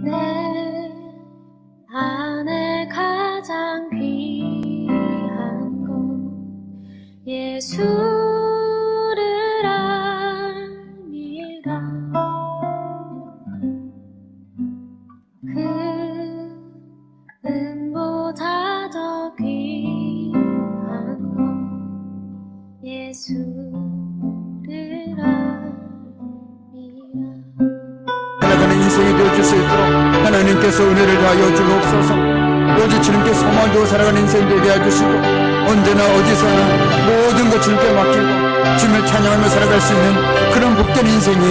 내 안에 가장 귀한 건 예수를 알미라. 그 은보다 더 귀한 건 예수를 알미라. 살아가는 인생이 되어줄 수 있도록 하나님께서 은혜를 다하여 주옵소서. 오직 주님께 소망을 두어 살아가는 인생이 되게 해주시고, 언제나 어디서나 모든 것 주님께 맡기고 주님을 찬양하며 살아갈 수 있는 그런 복된 인생이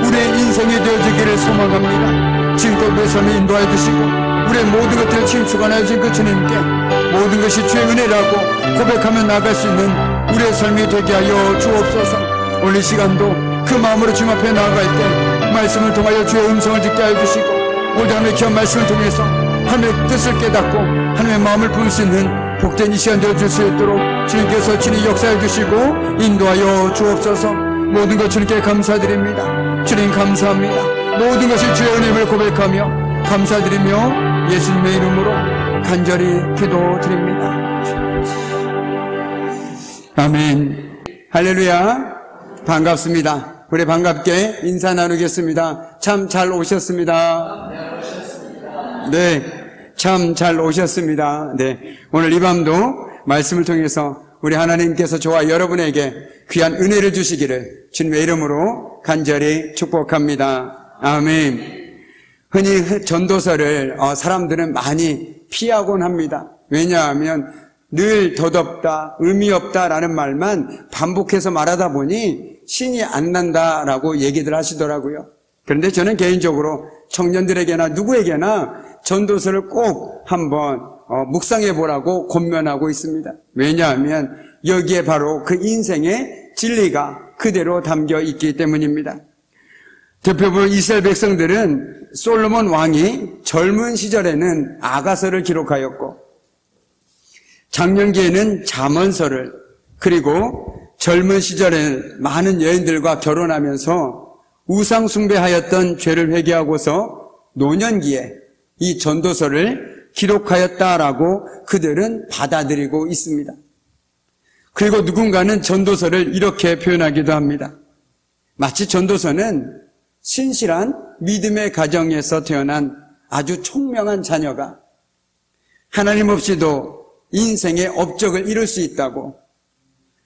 우리의 인생이 되어지기를 소망합니다. 지금껏 우리의 삶을 인도하여 주시고 우리의 모든 것들을 지금 주관하여 주신 그 주님께 모든 것이 주의 은혜라고 고백하며 나아갈 수 있는 우리의 삶이 되게 하여 주옵소서. 오늘 이 시간도 그 마음으로 주님 앞에 나아갈 때 말씀을 통하여 주의 음성을 듣게 하여 주시고, 오늘 하나님의 귀한 말씀을 통해서 하나님의 뜻을 깨닫고 하나님의 마음을 품을 수 있는 복된 이 시간 되어줄 수 있도록 주님께서 친히 역사해 주시고 인도하여 주옵소서. 모든 것 주님께 감사드립니다. 주님 감사합니다. 모든 것이 주의 은혜임을 고백하며 감사드리며 예수님의 이름으로 간절히 기도드립니다. 아멘. 할렐루야. 반갑습니다. 우리 반갑게 인사 나누겠습니다. 참 잘 오셨습니다. 네, 참 잘 오셨습니다. 네, 오늘 이 밤도 말씀을 통해서 우리 하나님께서 저와 여러분에게 귀한 은혜를 주시기를 주님의 이름으로 간절히 축복합니다. 아멘. 흔히 전도서를 사람들은 많이 피하곤 합니다. 왜냐하면 늘 덧없다, 의미 없다라는 말만 반복해서 말하다 보니 신이 안 난다라고 얘기들 하시더라고요. 그런데 저는 개인적으로 청년들에게나 누구에게나 전도서를 꼭 한번 묵상해 보라고 권면하고 있습니다. 왜냐하면 여기에 바로 그 인생의 진리가 그대로 담겨 있기 때문입니다. 대표부 이스라엘 백성들은 솔로몬 왕이 젊은 시절에는 아가서를 기록하였고 장년기에는 잠언서를, 그리고 젊은 시절에 많은 여인들과 결혼하면서 우상 숭배하였던 죄를 회개하고서 노년기에 이 전도서를 기록하였다라고 그들은 받아들이고 있습니다. 그리고 누군가는 전도서를 이렇게 표현하기도 합니다. 마치 전도서는 신실한 믿음의 가정에서 태어난 아주 총명한 자녀가 하나님 없이도 인생의 업적을 이룰 수 있다고,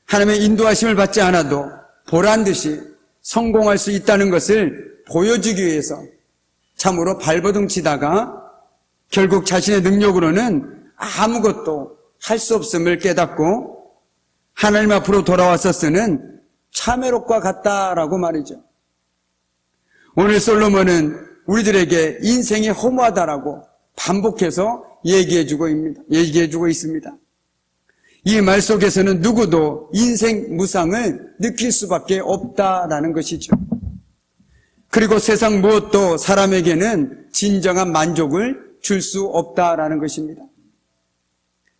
하나님의 인도하심을 받지 않아도 보란듯이 성공할 수 있다는 것을 보여주기 위해서 참으로 발버둥 치다가 결국 자신의 능력으로는 아무것도 할 수 없음을 깨닫고 하나님 앞으로 돌아와서 쓰는 참회록과 같다라고 말이죠. 오늘 솔로몬은 우리들에게 인생이 허무하다라고 반복해서 얘기해주고 있습니다. 이 말 속에서는 누구도 인생 무상을 느낄 수밖에 없다라는 것이죠. 그리고 세상 무엇도 사람에게는 진정한 만족을 줄 수 없다라는 것입니다.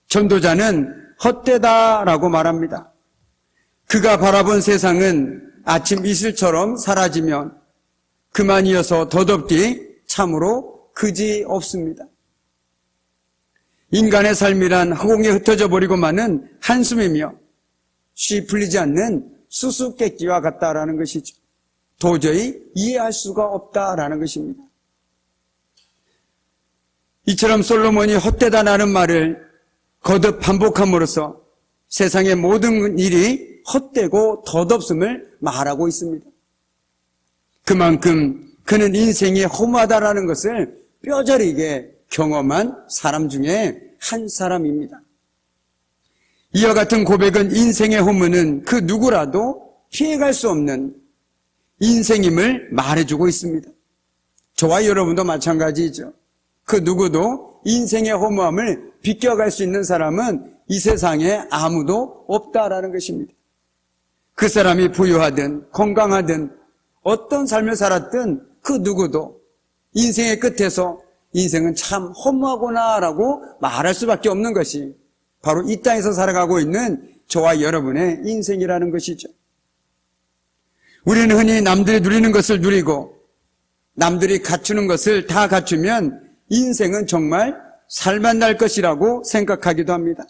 전도자는 헛되다라고 말합니다. 그가 바라본 세상은 아침 이슬처럼 사라지면 그만이어서 덧없기 참으로 그지 없습니다. 인간의 삶이란 허공에 흩어져 버리고 마는 한숨이며 쉬 풀리지 않는 수수께끼와 같다라는 것이죠. 도저히 이해할 수가 없다라는 것입니다. 이처럼 솔로몬이 헛되다라는 말을 거듭 반복함으로써 세상의 모든 일이 헛되고 덧없음을 말하고 있습니다. 그만큼 그는 인생이 허무하다라는 것을 뼈저리게 경험한 사람 중에 한 사람입니다. 이와 같은 고백은 인생의 허무는 그 누구라도 피해갈 수 없는 인생임을 말해주고 있습니다. 저와 여러분도 마찬가지죠. 그 누구도 인생의 허무함을 비껴갈 수 있는 사람은 이 세상에 아무도 없다라는 것입니다. 그 사람이 부유하든 건강하든 어떤 삶을 살았든 그 누구도 인생의 끝에서 인생은 참 허무하구나라고 말할 수밖에 없는 것이 바로 이 땅에서 살아가고 있는 저와 여러분의 인생이라는 것이죠. 우리는 흔히 남들이 누리는 것을 누리고 남들이 갖추는 것을 다 갖추면 인생은 정말 살만 날 것이라고 생각하기도 합니다.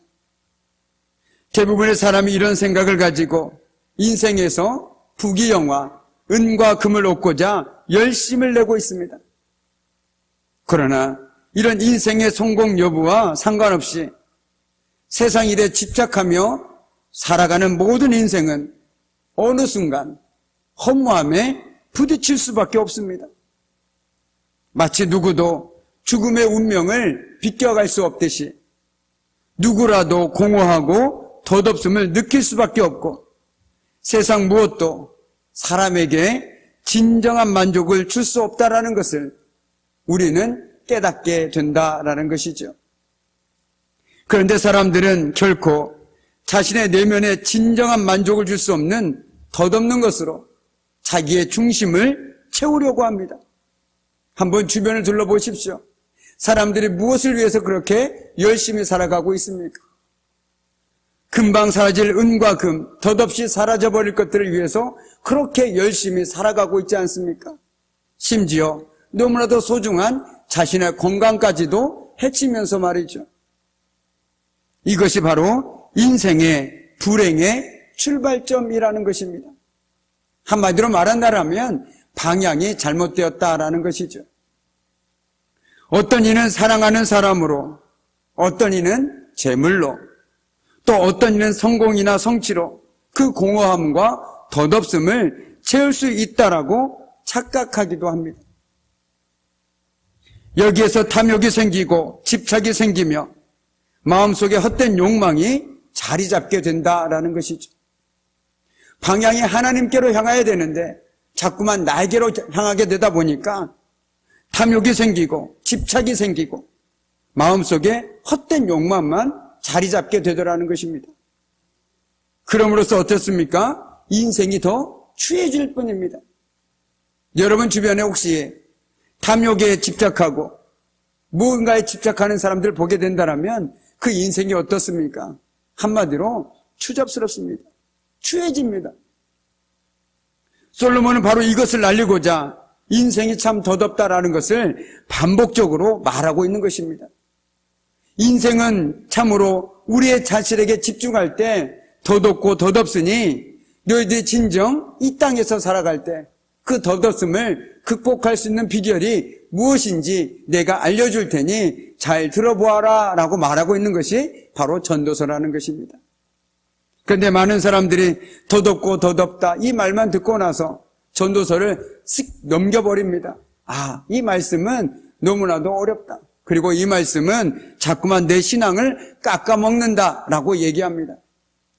대부분의 사람이 이런 생각을 가지고 인생에서 부귀영화, 은과 금을 얻고자 열심을 내고 있습니다. 그러나 이런 인생의 성공 여부와 상관없이 세상 일에 집착하며 살아가는 모든 인생은 어느 순간 허무함에 부딪힐 수밖에 없습니다. 마치 누구도 죽음의 운명을 비껴갈 수 없듯이 누구라도 공허하고 덧없음을 느낄 수밖에 없고 세상 무엇도 사람에게 진정한 만족을 줄 수 없다라는 것을 우리는 깨닫게 된다라는 것이죠. 그런데 사람들은 결코 자신의 내면에 진정한 만족을 줄 수 없는 덧없는 것으로 자기의 중심을 채우려고 합니다. 한번 주변을 둘러보십시오. 사람들이 무엇을 위해서 그렇게 열심히 살아가고 있습니까? 금방 사라질 은과 금, 덧없이 사라져버릴 것들을 위해서 그렇게 열심히 살아가고 있지 않습니까? 심지어 너무나도 소중한 자신의 건강까지도 해치면서 말이죠. 이것이 바로 인생의 불행의 출발점이라는 것입니다. 한마디로 말한다면 방향이 잘못되었다라는 것이죠. 어떤 이는 사랑하는 사람으로, 어떤 이는 재물로, 또 어떤 이는 성공이나 성취로 그 공허함과 덧없음을 채울 수 있다라고 착각하기도 합니다. 여기에서 탐욕이 생기고 집착이 생기며 마음속에 헛된 욕망이 자리 잡게 된다라는 것이죠. 방향이 하나님께로 향해야 되는데 자꾸만 나에게로 향하게 되다 보니까 탐욕이 생기고 집착이 생기고 마음속에 헛된 욕망만 자리 잡게 되더라는 것입니다. 그럼으로써 어떻습니까? 인생이 더 추해질 뿐입니다. 여러분 주변에 혹시 탐욕에 집착하고 무언가에 집착하는 사람들을 보게 된다면 그 인생이 어떻습니까? 한마디로 추잡스럽습니다. 추해집니다. 솔로몬은 바로 이것을 알리고자 인생이 참 덧없다라는 것을 반복적으로 말하고 있는 것입니다. 인생은 참으로 우리의 자신에게 집중할 때 덧없고 덧없으니 너희들이 진정 이 땅에서 살아갈 때 그 덧없음을 극복할 수 있는 비결이 무엇인지 내가 알려줄 테니 잘 들어보아라 라고 말하고 있는 것이 바로 전도서라는 것입니다. 그런데 많은 사람들이 덧없고 덧없다 이 말만 듣고 나서 전도서를 쓱 넘겨버립니다. 이 말씀은 너무나도 어렵다. 그리고 이 말씀은 자꾸만 내 신앙을 깎아먹는다라고 얘기합니다.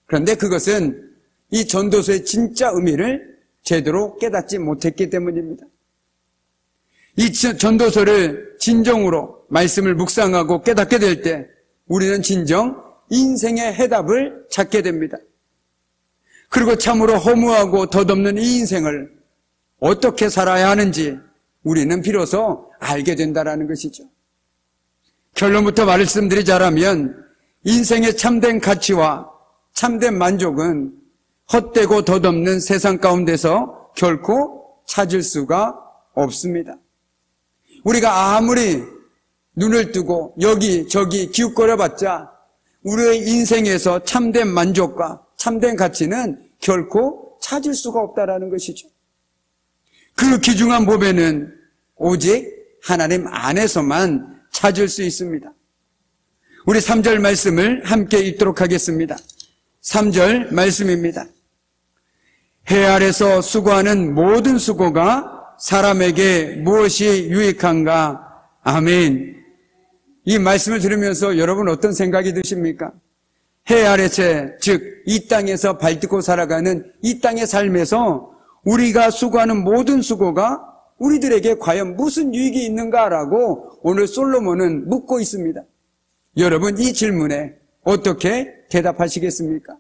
그런데 그것은 이 전도서의 진짜 의미를 제대로 깨닫지 못했기 때문입니다. 이 전도서를 진정으로 말씀을 묵상하고 깨닫게 될 때 우리는 진정 인생의 해답을 찾게 됩니다. 그리고 참으로 허무하고 덧없는 이 인생을 어떻게 살아야 하는지 우리는 비로소 알게 된다는 것이죠. 결론부터 말씀드리자면 인생의 참된 가치와 참된 만족은 헛되고 덧없는 세상 가운데서 결코 찾을 수가 없습니다. 우리가 아무리 눈을 뜨고 여기저기 기웃거려봤자 우리의 인생에서 참된 만족과 참된 가치는 결코 찾을 수가 없다라는 것이죠. 그 귀중한 보배는 오직 하나님 안에서만 찾을 수 있습니다. 우리 3절 말씀을 함께 읽도록 하겠습니다. 3절 말씀입니다. 해 아래서 수고하는 모든 수고가 사람에게 무엇이 유익한가? 아멘. 이 말씀을 들으면서 여러분 어떤 생각이 드십니까? 해 아래서, 즉 이 땅에서 발딛고 살아가는 이 땅의 삶에서 우리가 수고하는 모든 수고가 우리들에게 과연 무슨 유익이 있는가라고 오늘 솔로몬은 묻고 있습니다. 여러분 이 질문에 어떻게 대답하시겠습니까?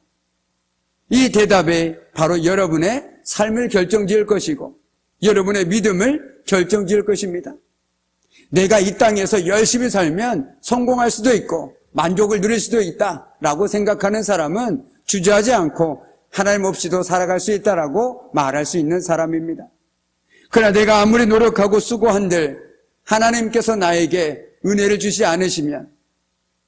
이 대답이 바로 여러분의 삶을 결정지을 것이고 여러분의 믿음을 결정지을 것입니다. 내가 이 땅에서 열심히 살면 성공할 수도 있고 만족을 누릴 수도 있다라고 생각하는 사람은 주저하지 않고 하나님 없이도 살아갈 수 있다라고 말할 수 있는 사람입니다. 그러나 내가 아무리 노력하고 수고한들 하나님께서 나에게 은혜를 주지 않으시면,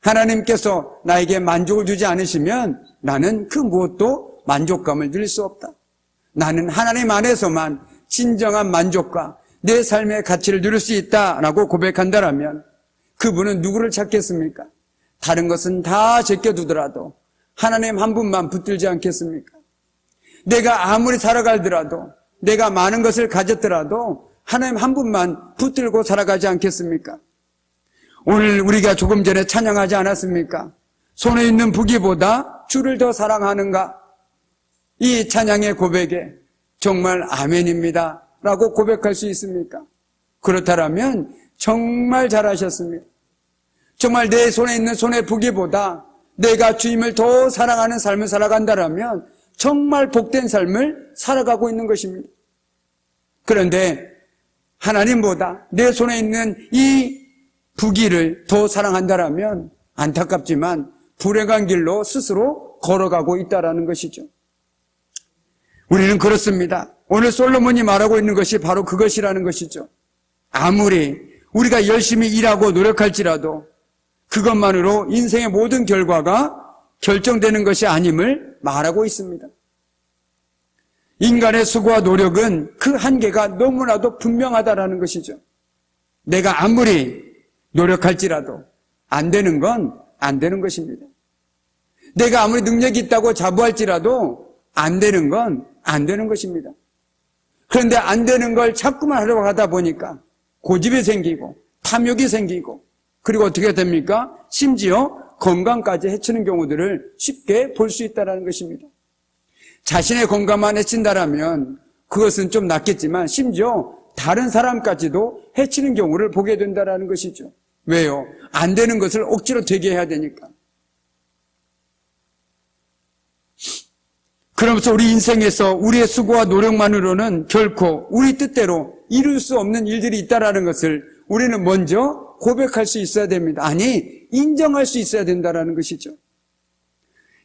하나님께서 나에게 만족을 주지 않으시면 나는 그 무엇도 만족감을 누릴 수 없다. 나는 하나님 안에서만 진정한 만족과 내 삶의 가치를 누릴 수 있다라고 고백한다면 그분은 누구를 찾겠습니까? 다른 것은 다 제껴두더라도 하나님 한 분만 붙들지 않겠습니까? 내가 아무리 살아가더라도, 내가 많은 것을 가졌더라도 하나님 한 분만 붙들고 살아가지 않겠습니까? 오늘 우리가 조금 전에 찬양하지 않았습니까? 손에 있는 부귀보다 주를 더 사랑하는가? 이 찬양의 고백에 정말 아멘입니다 라고 고백할 수 있습니까? 그렇다면 정말 잘하셨습니다. 정말 내 손에 있는 손의 부귀보다 내가 주님을 더 사랑하는 삶을 살아간다면 정말 복된 삶을 살아가고 있는 것입니다. 그런데 하나님보다 내 손에 있는 이 부귀를 더 사랑한다면 안타깝지만 불행한 길로 스스로 걸어가고 있다는 것이죠. 우리는 그렇습니다. 오늘 솔로몬이 말하고 있는 것이 바로 그것이라는 것이죠. 아무리 우리가 열심히 일하고 노력할지라도 그것만으로 인생의 모든 결과가 결정되는 것이 아님을 말하고 있습니다. 인간의 수고와 노력은 그 한계가 너무나도 분명하다라는 것이죠. 내가 아무리 노력할지라도 안 되는 건 안 되는 것입니다. 내가 아무리 능력이 있다고 자부할지라도 안 되는 건 안 되는 것입니다. 그런데 안 되는 걸 자꾸만 하려고 하다 보니까 고집이 생기고 탐욕이 생기고 그리고 어떻게 됩니까? 심지어 건강까지 해치는 경우들을 쉽게 볼 수 있다는 것입니다. 자신의 건강만 해친다라면 그것은 좀 낫겠지만 심지어 다른 사람까지도 해치는 경우를 보게 된다는 것이죠. 왜요? 안 되는 것을 억지로 되게 해야 되니까. 그러면서 우리 인생에서 우리의 수고와 노력만으로는 결코 우리 뜻대로 이룰 수 없는 일들이 있다는 것을 우리는 먼저 고백할 수 있어야 됩니다. 아니, 인정할 수 있어야 된다는 것이죠.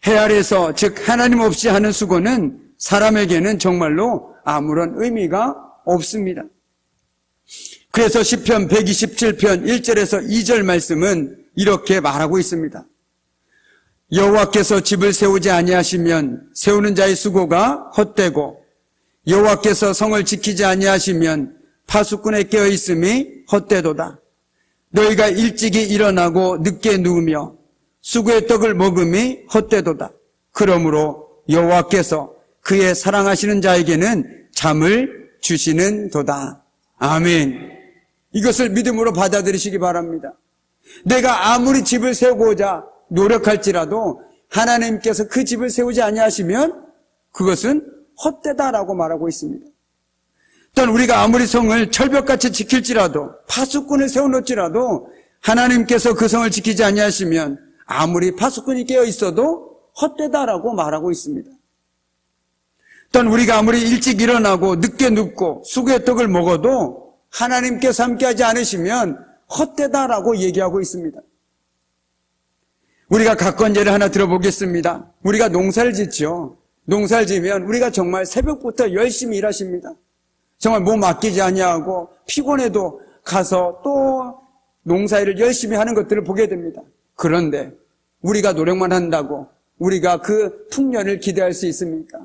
해 아래서, 즉 하나님 없이 하는 수고는 사람에게는 정말로 아무런 의미가 없습니다. 그래서 시편 127편 1절에서 2절 말씀은 이렇게 말하고 있습니다. 여호와께서 집을 세우지 아니하시면 세우는 자의 수고가 헛되고 여호와께서 성을 지키지 아니하시면 파수꾼의 깨어 있음이 헛되도다. 너희가 일찍이 일어나고 늦게 누우며 수고의 떡을 먹음이 헛되도다. 그러므로 여호와께서 그의 사랑하시는 자에게는 잠을 주시는도다. 아멘. 이것을 믿음으로 받아들이시기 바랍니다. 내가 아무리 집을 세우고자 노력할지라도 하나님께서 그 집을 세우지 아니하시면 그것은 헛되다라고 말하고 있습니다. 또한 우리가 아무리 성을 철벽같이 지킬지라도 파수꾼을 세워놓을지라도 하나님께서 그 성을 지키지 아니하시면 아무리 파수꾼이 깨어 있어도 헛되다라고 말하고 있습니다. 또한 우리가 아무리 일찍 일어나고 늦게 눕고 수고의 떡을 먹어도 하나님께서 함께하지 않으시면 헛되다라고 얘기하고 있습니다. 우리가 각건 예를 하나 들어보겠습니다. 우리가 농사를 짓죠. 농사를 지으면 우리가 정말 새벽부터 열심히 일하십니다. 정말 몸 아끼지 아니하고 피곤해도 가서 또 농사일을 열심히 하는 것들을 보게 됩니다. 그런데 우리가 노력만 한다고 우리가 그 풍년을 기대할 수 있습니까?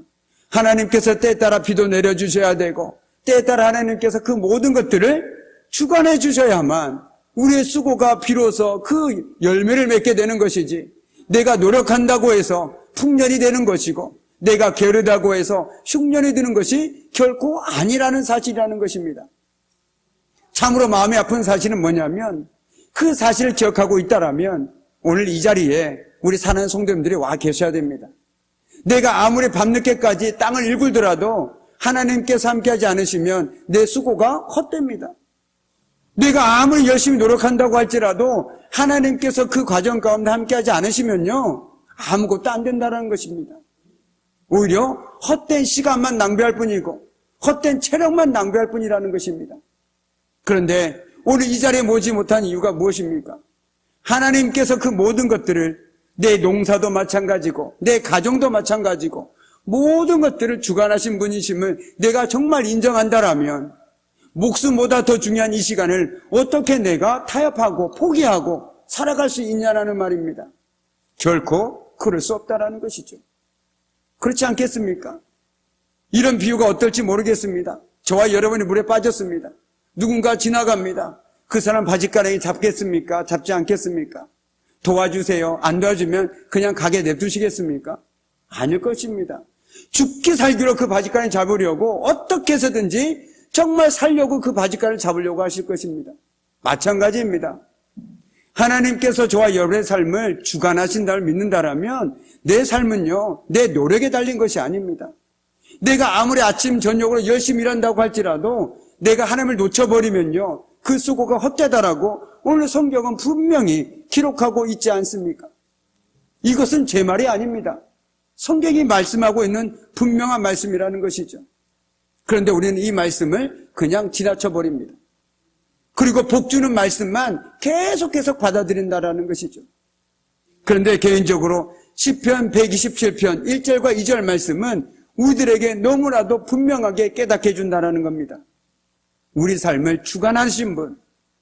하나님께서 때에 따라 비도 내려주셔야 되고 때에 따라 하나님께서 그 모든 것들을 주관해 주셔야만 우리의 수고가 비로소 그 열매를 맺게 되는 것이지, 내가 노력한다고 해서 풍년이 되는 것이고 내가 게으르다고 해서 흉년이 드는 것이 결코 아니라는 사실이라는 것입니다. 참으로 마음이 아픈 사실은 뭐냐면 그 사실을 기억하고 있다라면 오늘 이 자리에 우리 사는 성도님들이 와 계셔야 됩니다. 내가 아무리 밤늦게까지 땅을 일굴더라도 하나님께서 함께하지 않으시면 내 수고가 헛됩니다. 내가 아무리 열심히 노력한다고 할지라도 하나님께서 그 과정 가운데 함께하지 않으시면요 아무것도 안 된다는 것입니다. 오히려 헛된 시간만 낭비할 뿐이고 헛된 체력만 낭비할 뿐이라는 것입니다. 그런데 오늘 이 자리에 모지 못한 이유가 무엇입니까? 하나님께서 그 모든 것들을, 내 농사도 마찬가지고 내 가정도 마찬가지고 모든 것들을 주관하신 분이심을 내가 정말 인정한다라면 목숨보다 더 중요한 이 시간을 어떻게 내가 타협하고 포기하고 살아갈 수 있냐라는 말입니다. 결코 그럴 수 없다라는 것이죠. 그렇지 않겠습니까? 이런 비유가 어떨지 모르겠습니다. 저와 여러분이 물에 빠졌습니다. 누군가 지나갑니다. 그 사람 바지가랑이 잡겠습니까? 잡지 않겠습니까? 도와주세요. 안 도와주면 그냥 가게 냅두시겠습니까? 아닐 것입니다. 죽기 살기로 그 바지가랑이 잡으려고 어떻게 해서든지 정말 살려고 그 바지가랑이를 잡으려고 하실 것입니다. 마찬가지입니다. 하나님께서 저와 여러분의 삶을 주관하신다를 믿는다라면 내 삶은요, 내 노력에 달린 것이 아닙니다. 내가 아무리 아침 저녁으로 열심히 일한다고 할지라도 내가 하나님을 놓쳐버리면요, 그 수고가 헛되다라고 오늘 성경은 분명히 기록하고 있지 않습니까? 이것은 제 말이 아닙니다. 성경이 말씀하고 있는 분명한 말씀이라는 것이죠. 그런데 우리는 이 말씀을 그냥 지나쳐버립니다. 그리고 복 주는 말씀만 계속 받아들인다라는 것이죠. 그런데 개인적으로 시편 127편 1절과 2절 말씀은 우리들에게 너무나도 분명하게 깨닫게 해준다는 겁니다. 우리 삶을 주관하신 분,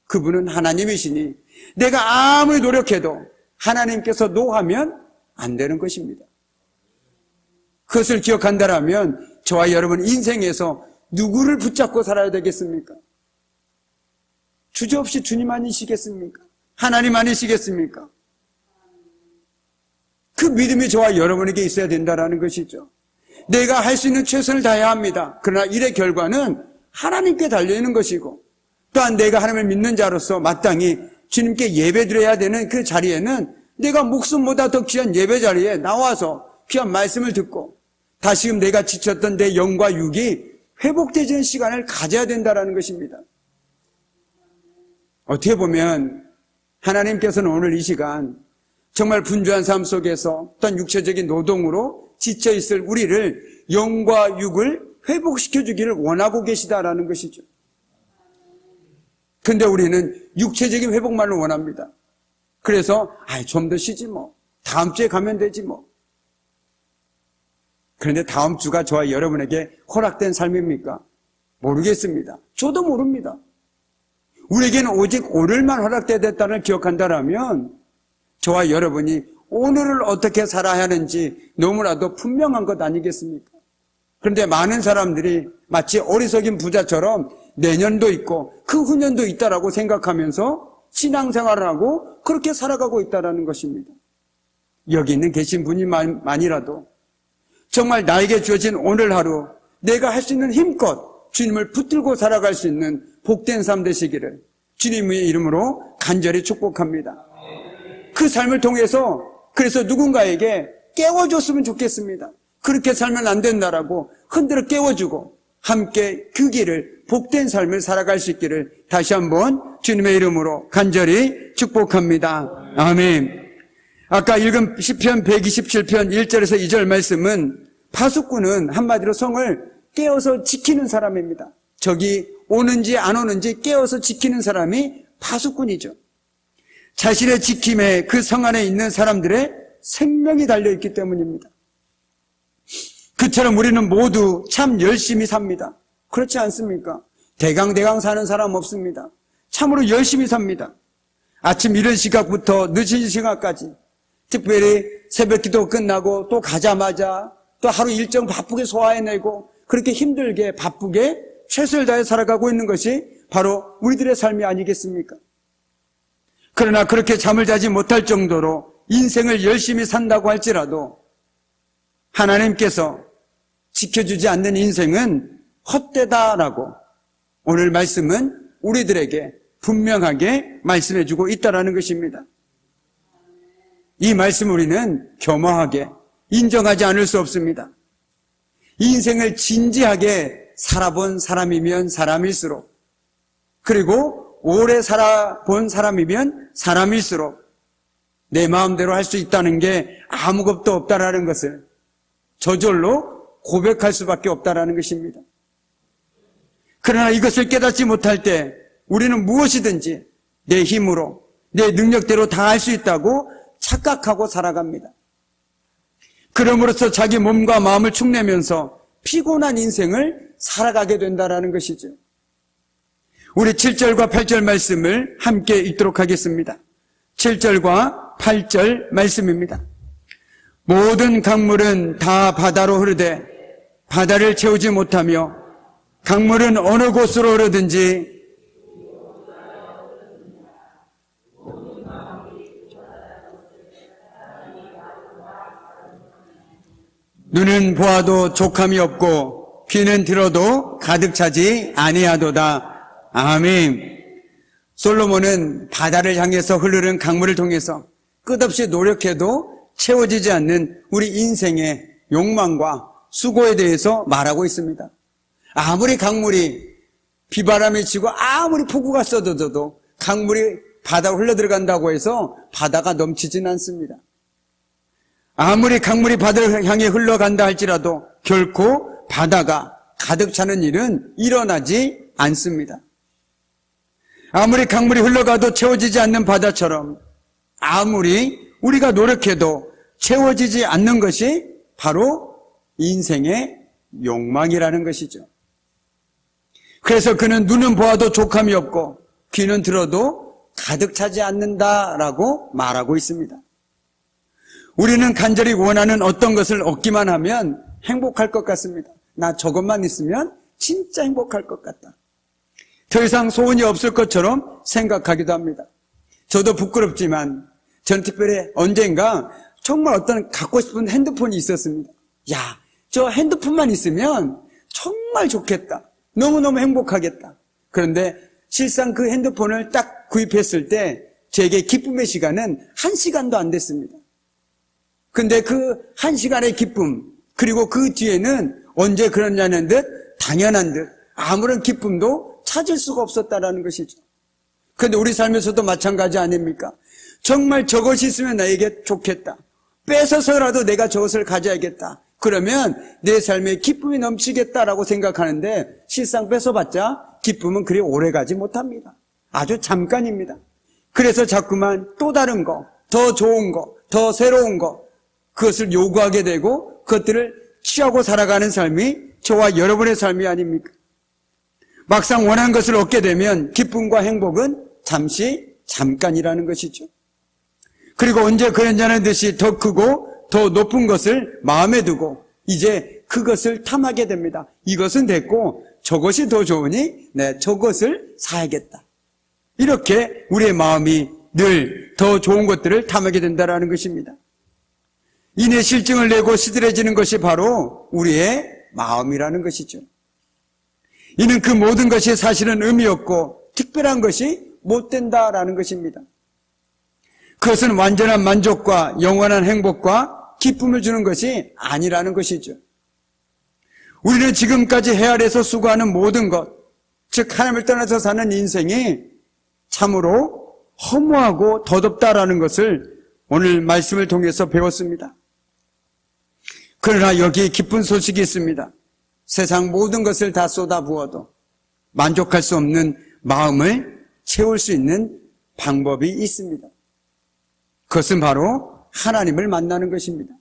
그분은 하나님이시니 내가 아무리 노력해도 하나님께서 노하면 안 되는 것입니다. 그것을 기억한다면 저와 여러분 인생에서 누구를 붙잡고 살아야 되겠습니까? 주저없이 주님 아니시겠습니까? 하나님 아니시겠습니까? 그 믿음이 저와 여러분에게 있어야 된다는 것이죠. 내가 할 수 있는 최선을 다해야 합니다. 그러나 일의 결과는 하나님께 달려있는 것이고, 또한 내가 하나님을 믿는 자로서 마땅히 주님께 예배드려야 되는 그 자리에는 내가 목숨보다 더 귀한 예배 자리에 나와서 귀한 말씀을 듣고 다시금 내가 지쳤던 내 영과 육이 회복되는 시간을 가져야 된다는 것입니다. 어떻게 보면 하나님께서는 오늘 이 시간 정말 분주한 삶 속에서 어떤 육체적인 노동으로 지쳐있을 우리를 영과 육을 회복시켜주기를 원하고 계시다라는 것이죠. 근데 우리는 육체적인 회복만을 원합니다. 그래서 좀 더 쉬지 뭐, 다음 주에 가면 되지 뭐. 그런데 다음 주가 저와 여러분에게 허락된 삶입니까? 모르겠습니다. 저도 모릅니다. 우리에게는 오직 오늘만 허락되었다는 기억한다면 저와 여러분이 오늘을 어떻게 살아야 하는지 너무나도 분명한 것 아니겠습니까? 그런데 많은 사람들이 마치 어리석인 부자처럼 내년도 있고 그 후년도 있다라고 생각하면서 신앙생활을 하고 그렇게 살아가고 있다는 것입니다. 여기 있는 계신 분이만이라도 정말 나에게 주어진 오늘 하루 내가 할 수 있는 힘껏 주님을 붙들고 살아갈 수 있는 복된 삶 되시기를 주님의 이름으로 간절히 축복합니다. 그 삶을 통해서 그래서 누군가에게 깨워줬으면 좋겠습니다. 그렇게 살면 안 된다라고 흔들어 깨워주고 함께 그 길을 복된 삶을 살아갈 수 있기를 다시 한번 주님의 이름으로 간절히 축복합니다. 아멘. 아까 읽은 시편 127편 1절에서 2절 말씀은 파수꾼은 한마디로 성을 깨워서 지키는 사람입니다. 적이 오는지 안 오는지 깨워서 지키는 사람이 파수꾼이죠. 자신의 지킴에 그 성 안에 있는 사람들의 생명이 달려있기 때문입니다. 그처럼 우리는 모두 참 열심히 삽니다. 그렇지 않습니까? 대강 사는 사람 없습니다. 참으로 열심히 삽니다. 아침 이른 시각부터 늦은 시각까지, 특별히 새벽기도 끝나고 또 가자마자 또 하루 일정 바쁘게 소화해내고 그렇게 힘들게 바쁘게 최선을 다해 살아가고 있는 것이 바로 우리들의 삶이 아니겠습니까? 그러나 그렇게 잠을 자지 못할 정도로 인생을 열심히 산다고 할지라도 하나님께서 지켜주지 않는 인생은 헛되다라고 오늘 말씀은 우리들에게 분명하게 말씀해주고 있다는 것입니다. 이 말씀 우리는 겸허하게 인정하지 않을 수 없습니다. 인생을 진지하게 살아본 사람이면 사람일수록, 그리고 오래 살아본 사람이면 사람일수록 내 마음대로 할 수 있다는 게 아무것도 없다라는 것을 저절로 고백할 수밖에 없다라는 것입니다. 그러나 이것을 깨닫지 못할 때 우리는 무엇이든지 내 힘으로, 내 능력대로 다 할 수 있다고 착각하고 살아갑니다. 그럼으로써 자기 몸과 마음을 축내면서 피곤한 인생을 살아가게 된다는 것이죠. 우리 7절과 8절 말씀을 함께 읽도록 하겠습니다. 7절과 8절 말씀입니다. 모든 강물은 다 바다로 흐르되 바다를 채우지 못하며 강물은 어느 곳으로 흐르든지 눈은 보아도 족함이 없고 귀는 들어도 가득 차지 아니하도다. 아멘. 솔로몬은 바다를 향해서 흐르는 강물을 통해서 끝없이 노력해도 채워지지 않는 우리 인생의 욕망과 수고에 대해서 말하고 있습니다. 아무리 강물이 비바람이 치고 아무리 폭우가 쏟아져도 강물이 바다로 흘러들어간다고 해서 바다가 넘치진 않습니다. 아무리 강물이 바다를 향해 흘러간다 할지라도 결코 바다가 가득 차는 일은 일어나지 않습니다. 아무리 강물이 흘러가도 채워지지 않는 바다처럼 아무리 우리가 노력해도 채워지지 않는 것이 바로 인생의 욕망이라는 것이죠. 그래서 그는 눈은 보아도 족함이 없고 귀는 들어도 가득 차지 않는다라고 말하고 있습니다. 우리는 간절히 원하는 어떤 것을 얻기만 하면 행복할 것 같습니다. 나 저것만 있으면 진짜 행복할 것 같다. 더 이상 소원이 없을 것처럼 생각하기도 합니다. 저도 부끄럽지만 저는 특별히 언젠가 정말 어떤 갖고 싶은 핸드폰이 있었습니다. 야, 저 핸드폰만 있으면 정말 좋겠다. 너무너무 행복하겠다. 그런데 실상 그 핸드폰을 딱 구입했을 때 제게 기쁨의 시간은 1시간도 안 됐습니다. 근데 그 1시간의 기쁨, 그리고 그 뒤에는 언제 그러냐는 듯 당연한 듯 아무런 기쁨도 찾을 수가 없었다라는 것이죠. 그런데 우리 삶에서도 마찬가지 아닙니까? 정말 저것이 있으면 나에게 좋겠다. 뺏어서라도 내가 저것을 가져야겠다. 그러면 내 삶에 기쁨이 넘치겠다라고 생각하는데 실상 뺏어봤자 기쁨은 그리 오래가지 못합니다. 아주 잠깐입니다. 그래서 자꾸만 또 다른 거, 더 좋은 거, 더 새로운 거, 그것을 요구하게 되고 그것들을 취하고 살아가는 삶이 저와 여러분의 삶이 아닙니까? 막상 원하는 것을 얻게 되면 기쁨과 행복은 잠깐이라는 것이죠. 그리고 언제 그랬냐는 듯이 더 크고 더 높은 것을 마음에 두고 이제 그것을 탐하게 됩니다. 이것은 됐고 저것이 더 좋으니 저것을 사야겠다. 이렇게 우리의 마음이 늘 더 좋은 것들을 탐하게 된다는 것입니다. 이내 실증을 내고 시들해지는 것이 바로 우리의 마음이라는 것이죠. 이는 그 모든 것이 사실은 의미 없고 특별한 것이 못 된다라는 것입니다. 그것은 완전한 만족과 영원한 행복과 기쁨을 주는 것이 아니라는 것이죠. 우리는 지금까지 헤아려서 수고하는 모든 것, 즉 하나님을 떠나서 사는 인생이 참으로 허무하고 더덥다라는 것을 오늘 말씀을 통해서 배웠습니다. 그러나 여기 기쁜 소식이 있습니다. 세상 모든 것을 다 쏟아부어도 만족할 수 없는 마음을 채울 수 있는 방법이 있습니다. 그것은 바로 하나님을 만나는 것입니다.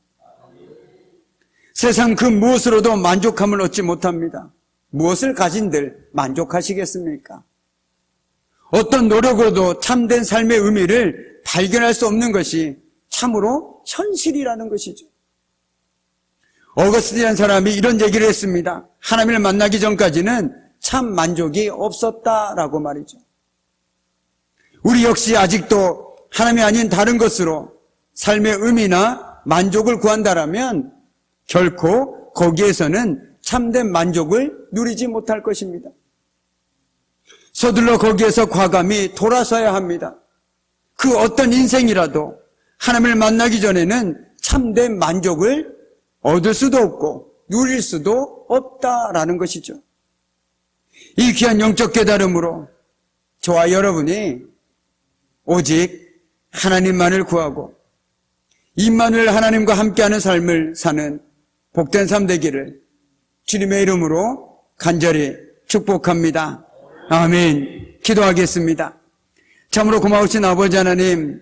세상 그 무엇으로도 만족함을 얻지 못합니다. 무엇을 가진들 만족하시겠습니까? 어떤 노력으로도 참된 삶의 의미를 발견할 수 없는 것이 참으로 현실이라는 것이죠. 어거스틴이라는 사람이 이런 얘기를 했습니다. 하나님을 만나기 전까지는 참 만족이 없었다라고 말이죠. 우리 역시 아직도 하나님이 아닌 다른 것으로 삶의 의미나 만족을 구한다라면 결코 거기에서는 참된 만족을 누리지 못할 것입니다. 서둘러 거기에서 과감히 돌아서야 합니다. 그 어떤 인생이라도 하나님을 만나기 전에는 참된 만족을 얻을 수도 없고 누릴 수도 없다라는 것이죠. 이 귀한 영적 깨달음으로 저와 여러분이 오직 하나님만을 구하고 임마누엘 하나님과 함께하는 삶을 사는 복된 삶 되기를 주님의 이름으로 간절히 축복합니다. 아멘. 기도하겠습니다. 참으로 고마우신 아버지 하나님,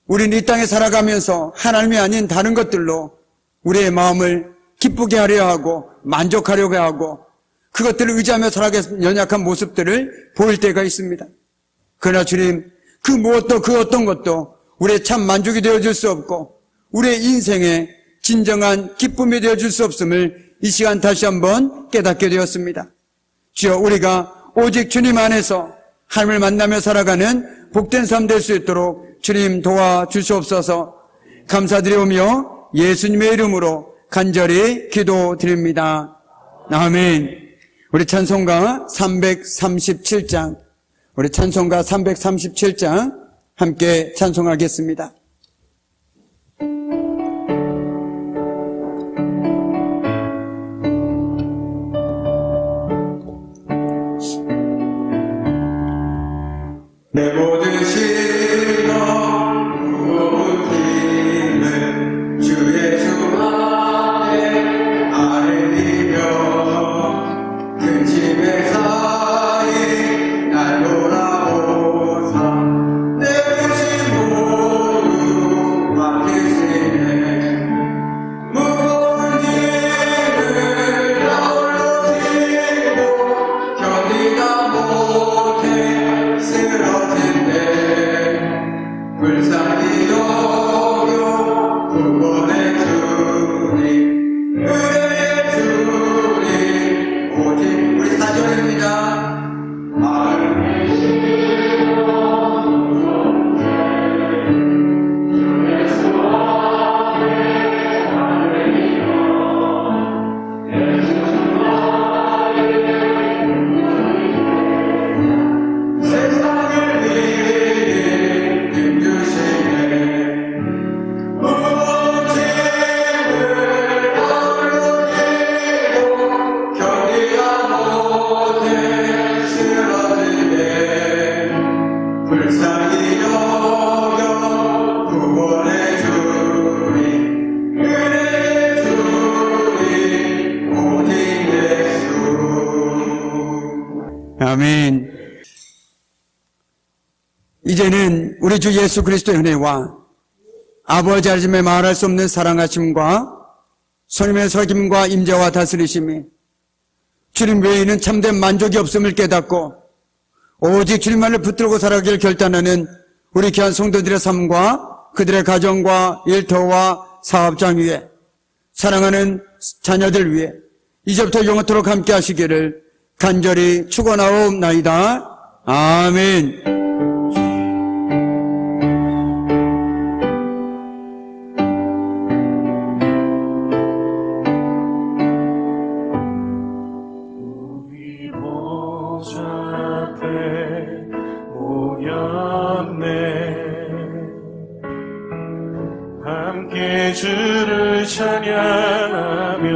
우리는 이 땅에 살아가면서 하나님이 아닌 다른 것들로 우리의 마음을 기쁘게 하려 하고 만족하려고 하고 그것들을 의지하며 살아가는 연약한 모습들을 보일 때가 있습니다. 그러나 주님, 그 무엇도 그 어떤 것도 우리의 참 만족이 되어줄 수 없고 우리의 인생의 진정한 기쁨이 되어줄 수 없음을 이 시간 다시 한번 깨닫게 되었습니다. 주여, 우리가 오직 주님 안에서 하나님을 만나며 살아가는 복된 삶 될 수 있도록 주님 도와주시옵소서. 감사드리오며 예수님의 이름으로 간절히 기도드립니다. 아멘. 우리 찬송가 337장, 우리 찬송가 337장 함께 찬송하겠습니다. 내 모든 시험 무거운 짐을 주 예수 안에 아뢰리며 큰 짐의 사이 날 돌아보사 내 부심 모두 맡기시네. 무거운 짐을 나 홀로 지고 견디다 못해 쓰러진대. 불쌍히 여겨 구원의 주님, 은혜의 주님, 오직 우리 4절입니다. 마음이 세상을 위해 힘주시네. 무거운 짐을 홀로 지고 견디다 못해 쓰러지네. 불쌍히 여겨 구원의 주님, 은혜의 주님, 오직 예수. 아멘. 이제는 우리 주 예수 그리스도의 은혜와 아버지 하나님의 말할 수 없는 사랑하심과 성령의 속임과 임재와 다스리심이 주님 외에는 참된 만족이 없음을 깨닫고 오직 주님만을 붙들고 살아가길 결단하는 우리 귀한 성도들의 삶과 그들의 가정과 일터와 사업장 위에 사랑하는 자녀들 위해 이제부터 영원토록 함께 하시기를 간절히 축원하옵나이다. 아멘. 함께 주를 찬양하며